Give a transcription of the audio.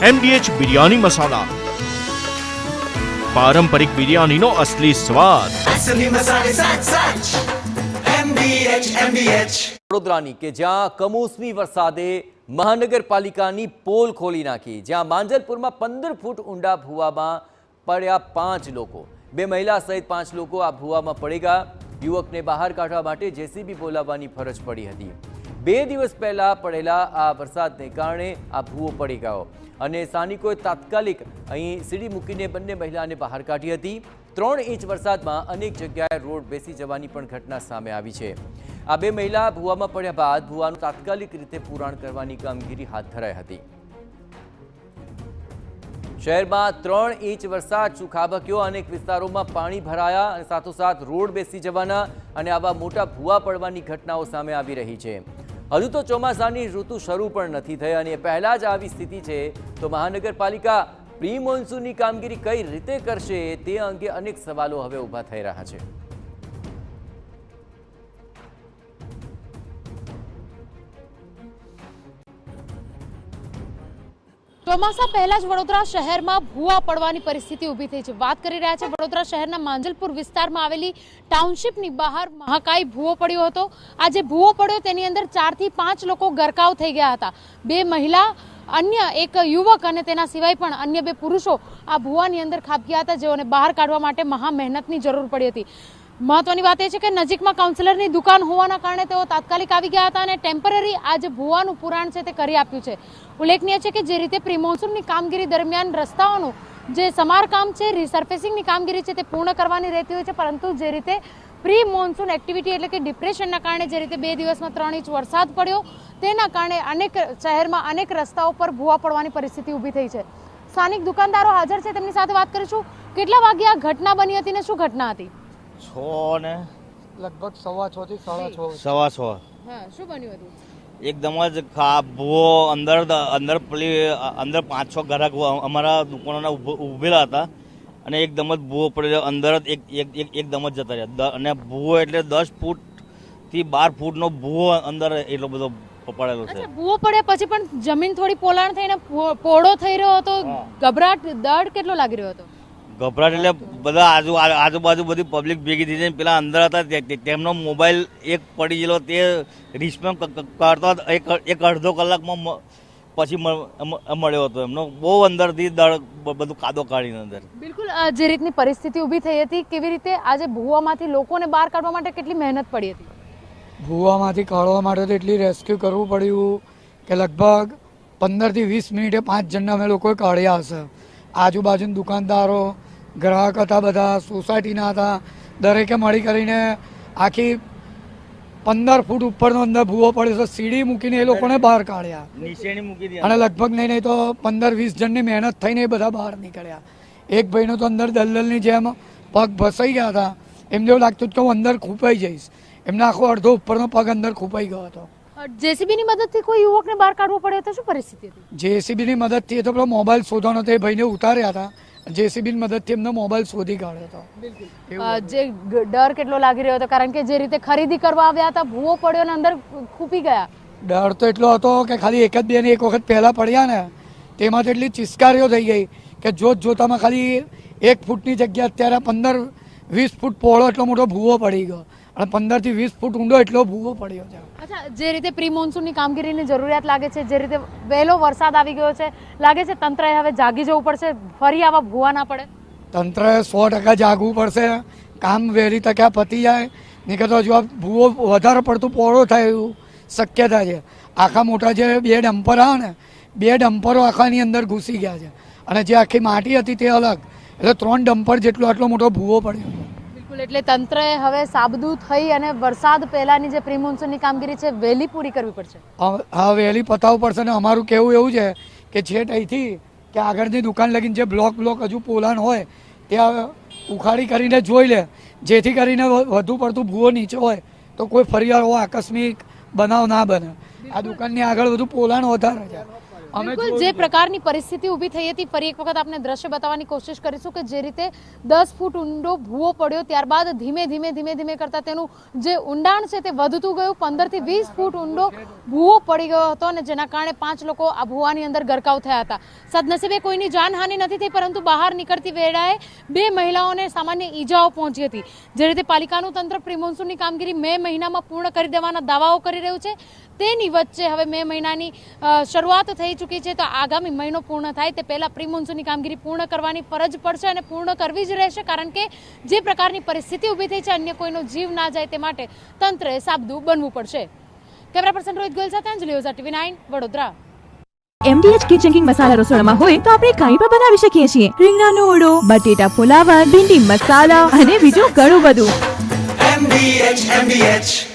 MDH biryani મસાલા, પારંપરિક બિરયાનીનો અસલી સ્વાદ. વડોદરાની કે જ્યાં કમોસમી વરસાદે મહાનગરપાલિકાની પોલ ખોલી નાખી, જ્યાં માંજલપુરમાં 15 ફૂટ ઊંડા ભૂવામાં પડ્યા 5 લોકો, 2 મહિલા સહિત 5 લોકો આ ભૂવામાં પડી ગયા. યુવકને બહાર કાઢવા માટે જેસીબી બોલાવવાની ફરજ પડી હતી. 2 દિવસ પહેલા પડેલા આ વરસાદને કારણે આ ભૂવો પડી ગયો અને સ્થાનિકોએ તાત્કાલિક અહીં સીડી મૂકીને બંને મહિલાને બહાર કાઢી હતી. 3 ઇંચ વરસાદમાં અનેક જગ્યાએ રોડ બેસી જવાની પણ ઘટના સામે આવી છે. આ 2 મહિલા ભૂવામાં પડ્યા બાદ ભૂવાનું તાત્કાલિક રીતે પુરાણ કરવાની કામગીરી હાથ ધરાઈ હતી. શહેરમાં 3 ઇંચ વરસાદ ખાબક્યો, અનેક વિસ્તારોમાં પાણી ભરાયા અને સાથોસાથ રોડ બેસી જવાના અને આવા મોટા ભૂવા પડવાની ઘટનાઓ સામે આવી રહી છે. હજુ તો ચોમાસાની ઋતુ શરૂ પણ નથી થઈ અને પહેલા જ આવી સ્થિતિ છે તો મહાનગરપાલિકા પ્રી મોન્સૂનની કામગીરી કઈ રીતે કરશે તે અંગે અનેક સવાલો હવે ઊભા થઈ રહ્યા છે. ચોમાસા પહેલા જ વડોદરા શહેરમાં ભૂવા પડવાની પરિસ્થિતિ ઊભી થઈ છે. વાત કરી રહ્યા છે વડોદરા શહેરના માંજલપુર વિસ્તારમાં આવેલી ટાઉનશીપની બહાર મહાકાય ભૂવો પડ્યો હતો. આ જે ભૂવો પડ્યો તેની અંદર 4 થી 5 લોકો ગરકાવ થઈ ગયા હતા. 2 મહિલા, અન્ય એક યુવક અને તેના સિવાય પણ અન્ય 2 પુરુષો આ ભૂવાની અંદર ખાબક્યા હતા, જેઓને બહાર કાઢવા માટે મહા મહેનતની જરૂર પડી હતી. મહત્વની વાત એ છે કે નજીકમાં કાઉન્સિલરની દુકાન હોવાના કારણે તેઓ તાત્કાલિક આવી ગયા હતા અને ટેમ્પરરી આ જે ભૂવાનું પુરાણ છે તે કરી આપ્યું છે. ઉલ્લેખનીય છે કે જે રીતે પ્રી મોન્સૂનની કામગીરી દરમિયાન રસ્તાઓનું જે સમારકામ છે, રિસર્ફેસિંગની કામગીરી છે તે પૂર્ણ કરવાની રહેતી હોય છે, પરંતુ જે રીતે પ્રી મોન્સૂન એક્ટિવિટી એટલે કે ડિપ્રેશનના કારણે જે રીતે 2 દિવસમાં 3 ઇંચ વરસાદ પડ્યો તેના કારણે શહેરમાં અનેક રસ્તાઓ પર ભૂવા પડવાની પરિસ્થિતિ ઊભી થઈ છે. સ્થાનિક દુકાનદારો હાજર છે, તેમની સાથે વાત કરીશું. કેટલા વાગ્યે આ ઘટના બની હતી ને શું ઘટના હતી? 6 ને લગભગ 6:15 થી 6:30. 6:15. હા, શું બન્યું હતું? એકદમ જ ભૂવો અંદર પેલી અંદર 5-6 ગ્રાહક અમારા દુકાનોના ઉભેલા હતા અને એકદમ જ ભૂવો પડ્યો, અંદર જ એકદમ જ જતા રહ્યા. અને ભૂવો એટલે 10 ફૂટ થી 12 ફૂટનો ભૂવો અંદર એટલો બધો પડેલો છે. ભૂવો પડ્યા પછી પણ જમીન થોડી પોલાણ થઈને પોળો થઈ રહ્યો હતો. ગભરાટ, ડર કેટલો લાગી રહ્યો હતો? ગભરાટ એટલે બધા આજુબાજુ બધી પબ્લિક ભેગી થઈ જાય. પેલા અંદર હતા તેમનો મોબાઈલ એક પડી ગયેલો, તે રિસ્પોન્સ કરતો એક અડધો કલાકમાં પછી મળ્યો હતો. એમનો બહુ અંદરથી બધું કાદો કાઢીને અંદર. બિલકુલ જે રીતની પરિસ્થિતિ ઊભી થઈ હતી, કેવી રીતે આજે ભૂવામાંથી લોકોને બહાર કાઢવા માટે કેટલી મહેનત પડી હતી? ભૂવામાંથી કાઢવા માટે તો એટલી રેસ્ક્યુ કરવું પડ્યું કે લગભગ 15 થી 20 મિનિટે 5 જણને અમે લોકોએ કાઢ્યા હશે. આજુબાજુના દુકાનદારો, ગ્રાહક હતા, બધા સોસાયટીના હતા, દરેકે મળી કરીને આખી 15 ફૂટ ઉપરનો અંદર ભૂવો પડ્યો છે. સીડી મૂકીને એ લોકોને બહાર કાઢ્યા અને લગભગ નહીં તો 15-20 જણની મહેનત થઈને એ બધા બહાર નીકળ્યા. એક ભાઈનો તો અંદર દલદલની જેમ પગ ફસાઈ ગયા હતા. એમને એવું લાગતું કે હું અંદર ખૂંપાઈ જઈશ. એમને આખો અડધો ઉપરનો પગ અંદર ખૂંપાઈ ગયો હતો. જેસીબીની મદદથી કોઈ યુવકને બહાર કાઢવો પડ્યો તો શું પરિસ્થિતિ હતી? જેસીબીની મદદથી તો પેલો મોબાઈલ શોધવાનો હતો, એ ભાઈને ઉતાર્યા હતા. જેસીબીની મદદથી એમનો મોબાઈલ શોધી કાઢ્યો હતો. જે ડર કેટલો લાગી રહ્યો હતો, કારણ કે જે રીતે ખરીદી કરવા આવ્યા હતા, ભૂવો પડ્યો અને અંદર ખૂપી ગયા. ડર તો એટલો હતો કે ખાલી એક વખત પહેલા પડ્યા ને તેમાં તો એટલી ચિસ્કારીઓ થઈ ગઈ કે જોતામાં ખાલી 1 ફૂટની જગ્યા અત્યારે 15-20 ફૂટ પહોળો એટલો મોટો ભૂવો પડી ગયો અને 15 થી 20 ફૂટ ઊંડો એટલો ભૂવો પડ્યો છે. અચ્છા, જે રીતે પ્રી મોન્સૂનની કામગીરીની જરૂરિયાત લાગે છે, જે રીતે વહેલો વરસાદ આવી ગયો છે, લાગે છે તંત્રએ હવે જાગી જવું પડશે, ફરી આવા ભૂવા ના પડે? તંત્રએ 100% જાગવું પડશે. કામ વહેલી તકે પતી જાય, નહીં તો હજુ આ ભૂવો વધારે પડતું પહોળો થાય એવું શક્યતા છે. આખા મોટા જે 2 ડમ્પર આવે ને, 2 ડમ્પરો આખાની અંદર ઘૂસી ગયા છે અને જે આખી માટી હતી તે અલગ, એટલે 3 ડમ્પર જેટલો આટલો મોટો ભૂવો પડ્યો. બિલકુલ, એટલે તંત્રએ હવે સાબદું થઈ અને વરસાદ પહેલાની જે પ્રી મોન્સૂનની કામગીરી છે વહેલી પૂરી કરવી પડશે. હા, વહેલી પતાવવું પડશે. ને અમારું કહેવું એવું છે કે છેટ અહીંથી કે આગળની દુકાન લગીને જે બ્લોક હજુ પોલાણ હોય ત્યાં ઉખાડી કરીને જોઈ લે, જેથી કરીને વધુ પડતું ભૂવો નીચે હોય તો કોઈ ફરિયાદ આકસ્મિક બનાવ ના બને. આ દુકાનની આગળ બધું પોલાણ વધારે છે અમે બિલકુલ જે પ્રકારની પરિસ્થિતિ ઊભી થઈ હતી, ફરી એક વખત આપણે દ્રશ્ય બતાવવાની કોશિશ કરીશું કે જે રીતે 10 ફૂટ ઊંડો ભૂવો પડ્યો, ત્યારબાદ ધીમે ધીમે કરતા તેનું જે ઊંડાણ છે તે વધતું ગયું. 15 થી 20 ફૂટ ઊંડો ભૂવો પડી ગયો હતો અને જેના કારણે 5 લોકો આ ભૂવાની અંદર ગરકાવ થયા હતા. સદનસીબે કોઈની જાનહાનિ નથી થઈ, પરંતુ બહાર નીકળતી વેળાએ 2 મહિલાઓને સામાન્ય ઈજાઓ પહોંચી હતી. જે રીતે પાલિકાનું તંત્ર પ્રી મોન્સૂનની કામગીરી મે મહિનામાં પૂર્ણ કરી દેવાના દાવાઓ કરી રહ્યું છે, તેની વચ્ચે હવે મે મહિનાની શરૂઆત થઈ ચૂકી છે, તો આગામી મહિનો પૂર્ણ થાય તે પહેલા પ્રી મોન્સૂનની કામગીરી પૂર્ણ કરવાની ફરજ પડશે અને પૂર્ણ કરવી જ રહેશે, કારણ કે જે પ્રકારની પરિસ્થિતિ ઊભી થઈ છે અન્ય કોઈનો જીવ ના જાય તે માટે તંત્રએ સાબદું બનવું પડશે. કેમેરા પર્સન રોહિત ગોયલ સાથે Anjali Ojha, TV9 Vadodara. MDH kitchen king masala રસોડામાં હોય તો આપણે કંઈ પણ બનાવી શકીએ છીએ. રીંગણાનો ઓળો, બટેટા ફુલાવર, ભીંડી મસાલા અને બીજું ઘણું બધું. MDH